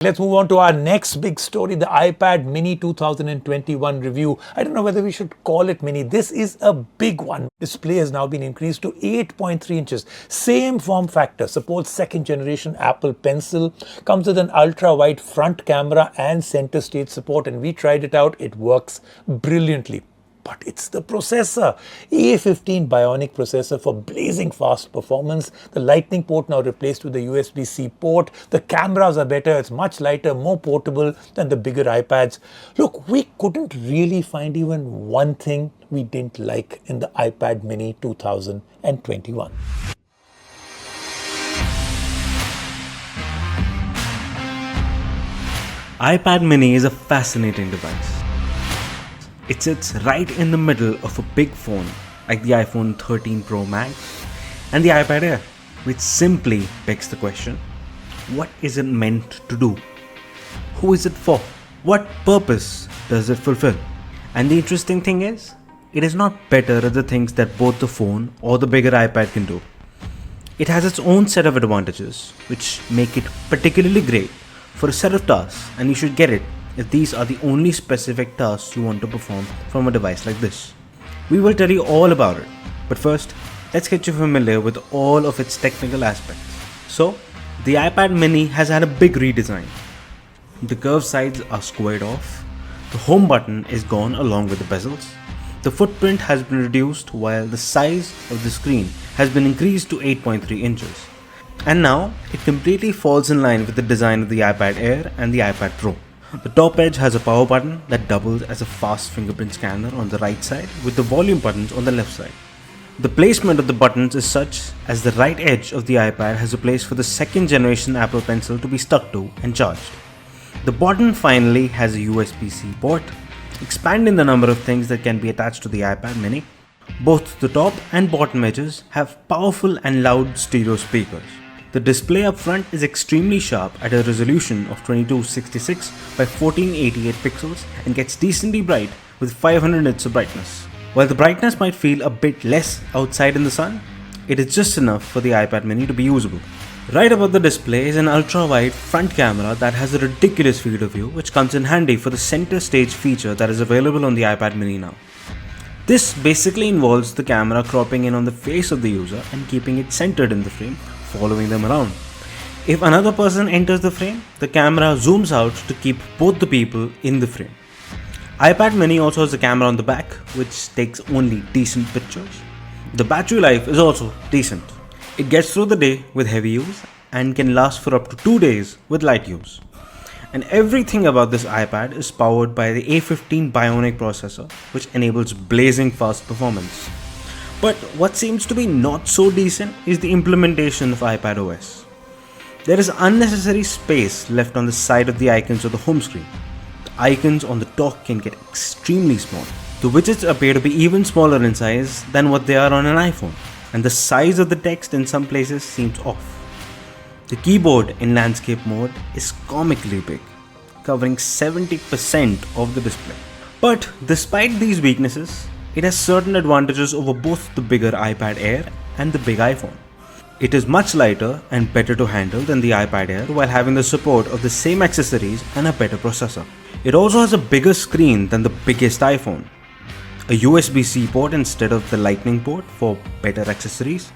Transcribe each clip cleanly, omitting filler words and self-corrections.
Let's move on to our next big story, the iPad Mini 2021 review. I don't know whether we should call it mini. This is a big one. Display has now been increased to 8.3 inches. Same form factor, supports second generation Apple Pencil, comes with an ultra wide front camera and center stage support, and we tried it out. It works brilliantly. But it's the processor. A15 Bionic processor for blazing fast performance. The Lightning port now replaced with the USB-C port. The cameras are better. It's much lighter, more portable than the bigger iPads. Look, we couldn't really find even one thing we didn't like in the iPad Mini 2021. iPad Mini is a fascinating device. It sits right in the middle of a big phone like the iPhone 13 Pro Max and the iPad Air, which simply begs the question, what is it meant to do? Who is it for? What purpose does it fulfill? And the interesting thing is, it is not better at the things that both the phone or the bigger iPad can do. It has its own set of advantages, which make it particularly great for a set of tasks, and you should get it if these are the only specific tasks you want to perform from a device like this. We will tell you all about it, but first, let's get you familiar with all of its technical aspects. So, the iPad Mini has had a big redesign. The curved sides are squared off, the home button is gone along with the bezels, the footprint has been reduced while the size of the screen has been increased to 8.3 inches. And now, it completely falls in line with the design of the iPad Air and the iPad Pro. The top edge has a power button that doubles as a fast fingerprint scanner on the right side with the volume buttons on the left side. The placement of the buttons is such as the right edge of the iPad has a place for the second generation Apple Pencil to be stuck to and charged. The bottom finally has a USB-C port, expanding the number of things that can be attached to the iPad Mini. Both the top and bottom edges have powerful and loud stereo speakers. The display up front is extremely sharp at a resolution of 2266 by 1488 pixels and gets decently bright with 500 nits of brightness. While the brightness might feel a bit less outside in the sun, it is just enough for the iPad Mini to be usable. Right above the display is an ultra-wide front camera that has a ridiculous field of view, which comes in handy for the center stage feature that is available on the iPad Mini now. This basically involves the camera cropping in on the face of the user and keeping it centered in the frame, following them around. If another person enters the frame, the camera zooms out to keep both the people in the frame. iPad Mini also has a camera on the back, which takes only decent pictures. The battery life is also decent. It gets through the day with heavy use and can last for up to 2 days with light use. And everything about this iPad is powered by the A15 Bionic processor, which enables blazing fast performance. But what seems to be not so decent is the implementation of iPadOS. There is unnecessary space left on the side of the icons of the home screen. The icons on the dock can get extremely small. The widgets appear to be even smaller in size than what they are on an iPhone, and the size of the text in some places seems off. The keyboard in landscape mode is comically big, covering 70% of the display. But despite these weaknesses, it has certain advantages over both the bigger iPad Air and the big iPhone. It is much lighter and better to handle than the iPad Air while having the support of the same accessories and a better processor. It also has a bigger screen than the biggest iPhone, a USB-C port instead of the Lightning port for better accessories,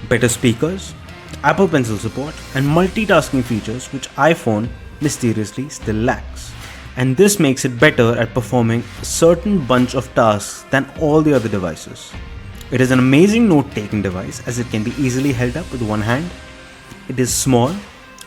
better speakers, Apple Pencil support, and multitasking features which iPhone mysteriously still lacks. And this makes it better at performing a certain bunch of tasks than all the other devices. It is an amazing note-taking device as it can be easily held up with one hand. It is small,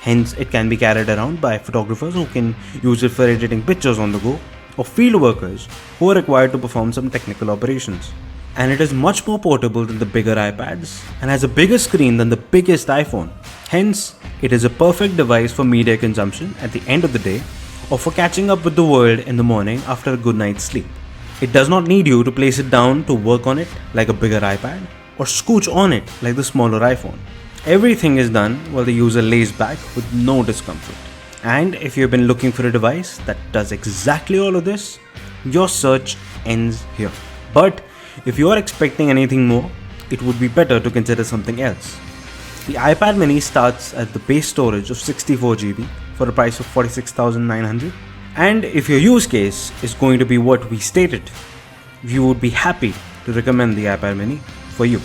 hence it can be carried around by photographers who can use it for editing pictures on the go, or field workers who are required to perform some technical operations. And it is much more portable than the bigger iPads and has a bigger screen than the biggest iPhone. Hence, it is a perfect device for media consumption at the end of the day or for catching up with the world in the morning after a good night's sleep. It does not need you to place it down to work on it like a bigger iPad or scooch on it like the smaller iPhone. Everything is done while the user lays back with no discomfort. And if you've been looking for a device that does exactly all of this, your search ends here. But if you are expecting anything more, it would be better to consider something else. The iPad Mini starts at the base storage of 64GB for a price of 46,900. And if your use case is going to be what we stated, we would be happy to recommend the iPad mini for you.